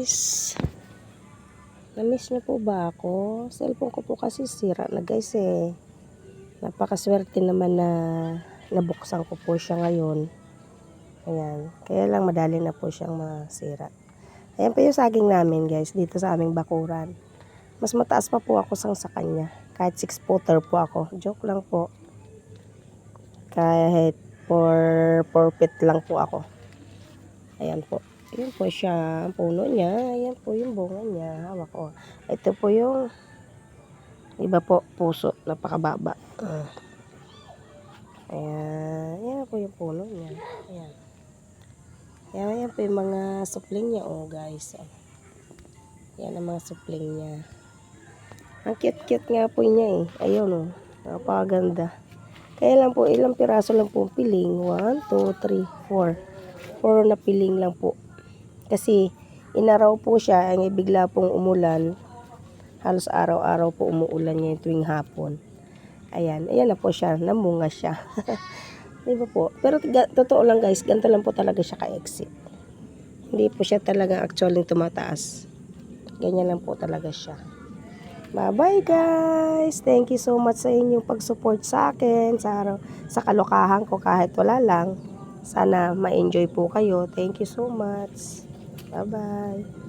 guys. Namiss niyo po ba ako? Cellphone ko po kasi sira na guys eh. Napakaswerte naman na nabuksan ko po siya ngayon. Ayan. Kaya lang madali na po siyang masira. Ayan po yung saging namin guys dito sa aming bakuran. Mas mataas pa po ako sa kanya. Kahit 6-footer po ako. Joke lang po. Kahit 4 feet lang po ako. Ayan po. Ayan po siya. Ang puno niya. Ayan po yung bunga niya. Hawak ko. Ito po yung iba po. Puso. Napakababa. Ayan. Ayan po yung puno niya. Ayan. Ayan po yung mga supling niya. Oh guys. Ayan ang mga supling niya. Ang cute-cute nga po niya eh. Ayun oh. Napakaganda. Kaya lang po, ilang piraso lang po piling. 1, 2, 3, 4. 4 na piling lang po. Kasi inaraw po siya, ay bigla pong umulan. Halos araw-araw po umuulan niya tuwing hapon. Ayan, ayan na po siya, namunga siya. Diba po? Pero totoo lang guys, ganito lang po talaga siya ka-exit. Hindi po siya talaga actually tumataas. Ganyan lang po talaga siya. Bye-bye guys! Thank you so much sa inyong pag-support sa akin, sa kalokahan ko kahit wala lang. Sana ma-enjoy po kayo. Thank you so much. Bye-bye.